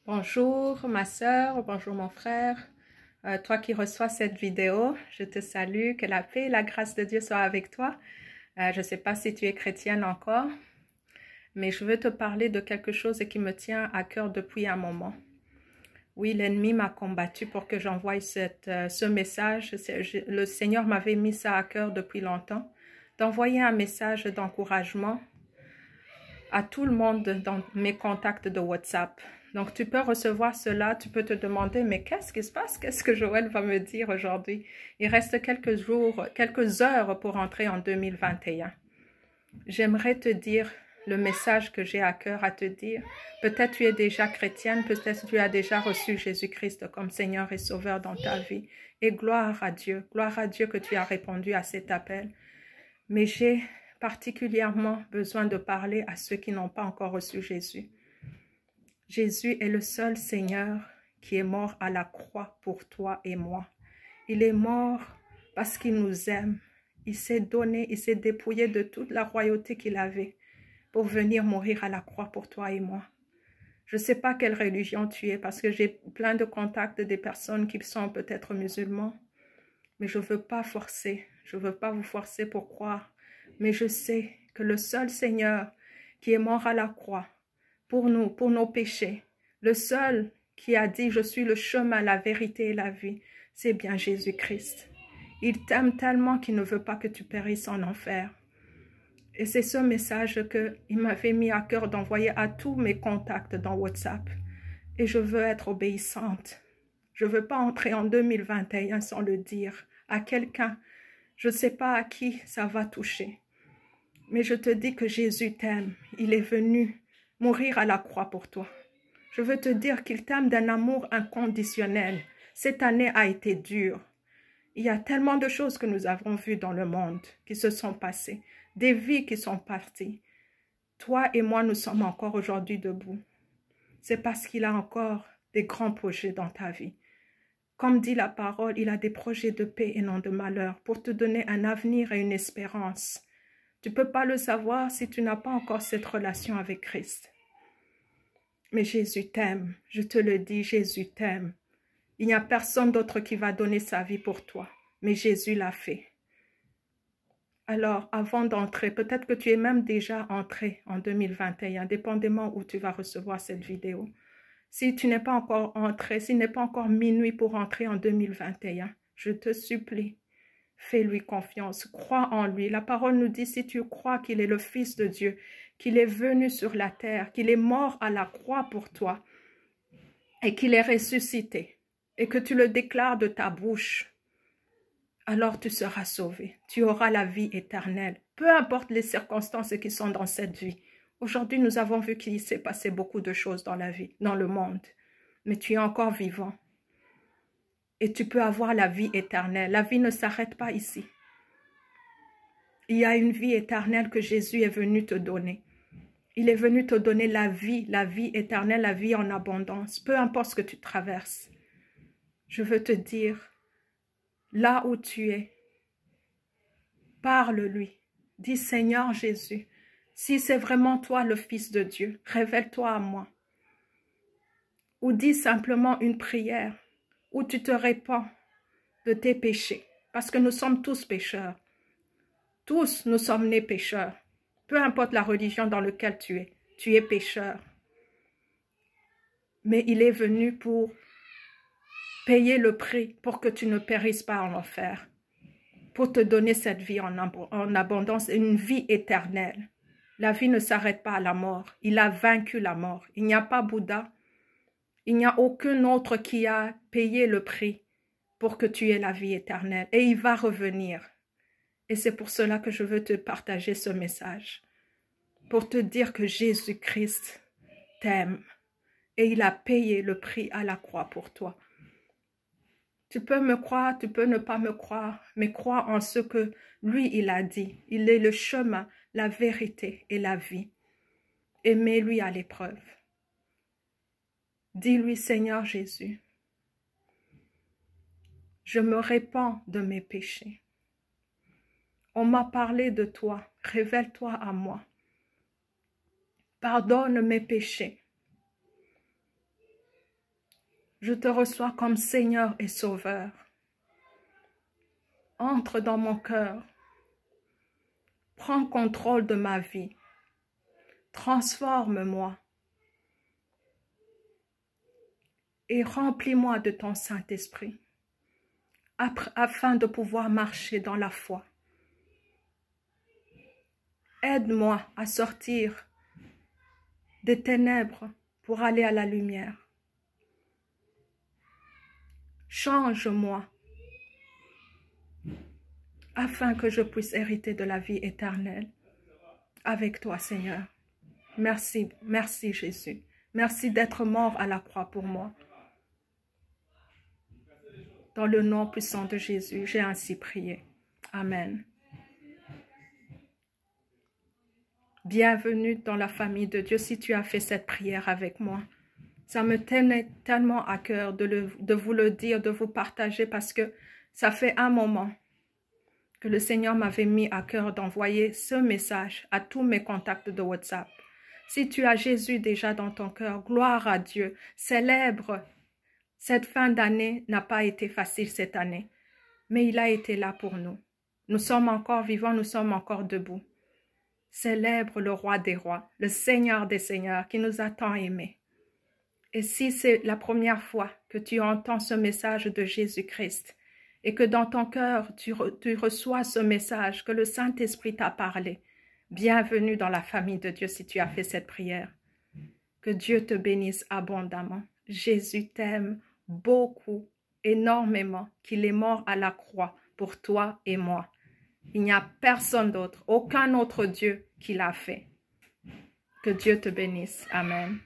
Bonjour ma sœur, bonjour mon frère. Toi qui reçois cette vidéo, je te salue, que la paix et la grâce de Dieu soient avec toi. Je ne sais pas si tu es chrétienne encore, mais je veux te parler de quelque chose qui me tient à cœur depuis un moment. Oui, l'ennemi m'a combattu pour que j'envoie ce message. Le Seigneur m'avait mis ça à cœur depuis longtemps, d'envoyer un message d'encouragement à tout le monde dans mes contacts de WhatsApp. Donc, tu peux recevoir cela, tu peux te demander, mais qu'est-ce qui se passe? Qu'est-ce que Joël va me dire aujourd'hui? Il reste quelques jours, quelques heures pour entrer en 2021. J'aimerais te dire le message que j'ai à cœur à te dire. Peut-être tu es déjà chrétienne, peut-être tu as déjà reçu Jésus-Christ comme Seigneur et Sauveur dans ta vie. Et gloire à Dieu que tu as répondu à cet appel. Mais j'ai particulièrement besoin de parler à ceux qui n'ont pas encore reçu Jésus. Jésus est le seul Seigneur qui est mort à la croix pour toi et moi. Il est mort parce qu'il nous aime. Il s'est donné, il s'est dépouillé de toute la royauté qu'il avait pour venir mourir à la croix pour toi et moi. Je ne sais pas quelle religion tu es parce que j'ai plein de contacts des personnes qui sont peut-être musulmans. Mais je ne veux pas forcer, je ne veux pas vous forcer pour croire. Mais je sais que le seul Seigneur qui est mort à la croix pour nous, pour nos péchés, le seul qui a dit « Je suis le chemin, la vérité et la vie », c'est bien Jésus-Christ. Il t'aime tellement qu'il ne veut pas que tu périsses en enfer. Et c'est ce message qu'il m'avait mis à cœur d'envoyer à tous mes contacts dans WhatsApp. Et je veux être obéissante. Je ne veux pas entrer en 2021 sans le dire à quelqu'un. Je ne sais pas à qui ça va toucher. Mais je te dis que Jésus t'aime. Il est venu mourir à la croix pour toi. Je veux te dire qu'il t'aime d'un amour inconditionnel. Cette année a été dure. Il y a tellement de choses que nous avons vues dans le monde qui se sont passées. Des vies qui sont parties. Toi et moi, nous sommes encore aujourd'hui debout. C'est parce qu'il a encore des grands projets dans ta vie. Comme dit la parole, il a des projets de paix et non de malheur pour te donner un avenir et une espérance. Tu ne peux pas le savoir si tu n'as pas encore cette relation avec Christ. Mais Jésus t'aime, je te le dis, Jésus t'aime. Il n'y a personne d'autre qui va donner sa vie pour toi, mais Jésus l'a fait. Alors, avant d'entrer, peut-être que tu es même déjà entré en 2021, dépendamment où tu vas recevoir cette vidéo. Si tu n'es pas encore entré, s'il n'est pas encore minuit pour entrer en 2021, je te supplie, fais-lui confiance, crois en lui. La parole nous dit, si tu crois qu'il est le Fils de Dieu, qu'il est venu sur la terre, qu'il est mort à la croix pour toi et qu'il est ressuscité et que tu le déclares de ta bouche, alors tu seras sauvé. Tu auras la vie éternelle, peu importe les circonstances qui sont dans cette vie. Aujourd'hui, nous avons vu qu'il s'est passé beaucoup de choses dans la vie, dans le monde. Mais tu es encore vivant. Et tu peux avoir la vie éternelle. La vie ne s'arrête pas ici. Il y a une vie éternelle que Jésus est venu te donner. Il est venu te donner la vie éternelle, la vie en abondance. Peu importe ce que tu traverses. Je veux te dire, là où tu es, parle-lui. Dis Seigneur Jésus, si c'est vraiment toi le Fils de Dieu, révèle-toi à moi. Ou dis simplement une prière où tu te répands de tes péchés. Parce que nous sommes tous pécheurs. Tous, nous sommes nés pécheurs. Peu importe la religion dans laquelle tu es pécheur. Mais il est venu pour payer le prix pour que tu ne périsses pas en enfer. Pour te donner cette vie en abondance, une vie éternelle. La vie ne s'arrête pas à la mort. Il a vaincu la mort. Il n'y a pas Bouddha. Il n'y a aucun autre qui a payé le prix pour que tu aies la vie éternelle. Et il va revenir. Et c'est pour cela que je veux te partager ce message. Pour te dire que Jésus-Christ t'aime. Et il a payé le prix à la croix pour toi. Tu peux me croire, tu peux ne pas me croire, mais crois en ce que lui, il a dit. Il est le chemin, la vérité et la vie. Et mets-lui à l'épreuve. Dis-lui, Seigneur Jésus, je me répands de mes péchés. On m'a parlé de toi, révèle-toi à moi. Pardonne mes péchés. Je te reçois comme Seigneur et Sauveur. Entre dans mon cœur. Prends contrôle de ma vie. Transforme-moi. Et remplis-moi de ton Saint-Esprit, afin de pouvoir marcher dans la foi. Aide-moi à sortir des ténèbres pour aller à la lumière. Change-moi, afin que je puisse hériter de la vie éternelle avec toi, Seigneur. Merci, merci Jésus. Merci d'être mort à la croix pour moi. Dans le nom puissant de Jésus, j'ai ainsi prié. Amen. Bienvenue dans la famille de Dieu si tu as fait cette prière avec moi. Ça me tenait tellement à cœur de vous le dire, de vous partager parce que ça fait un moment que le Seigneur m'avait mis à cœur d'envoyer ce message à tous mes contacts de WhatsApp. Si tu as Jésus déjà dans ton cœur, gloire à Dieu, célèbre. Cette fin d'année n'a pas été facile cette année, mais il a été là pour nous. Nous sommes encore vivants, nous sommes encore debout. Célèbre le roi des rois, le Seigneur des seigneurs qui nous a tant aimés. Et si c'est la première fois que tu entends ce message de Jésus-Christ et que dans ton cœur tu reçois ce message, que le Saint-Esprit t'a parlé, bienvenue dans la famille de Dieu si tu as fait cette prière. Que Dieu te bénisse abondamment. Jésus t'aime beaucoup, énormément, qu'il est mort à la croix pour toi et moi. Il n'y a personne d'autre, aucun autre Dieu qui l'a fait. Que Dieu te bénisse. Amen.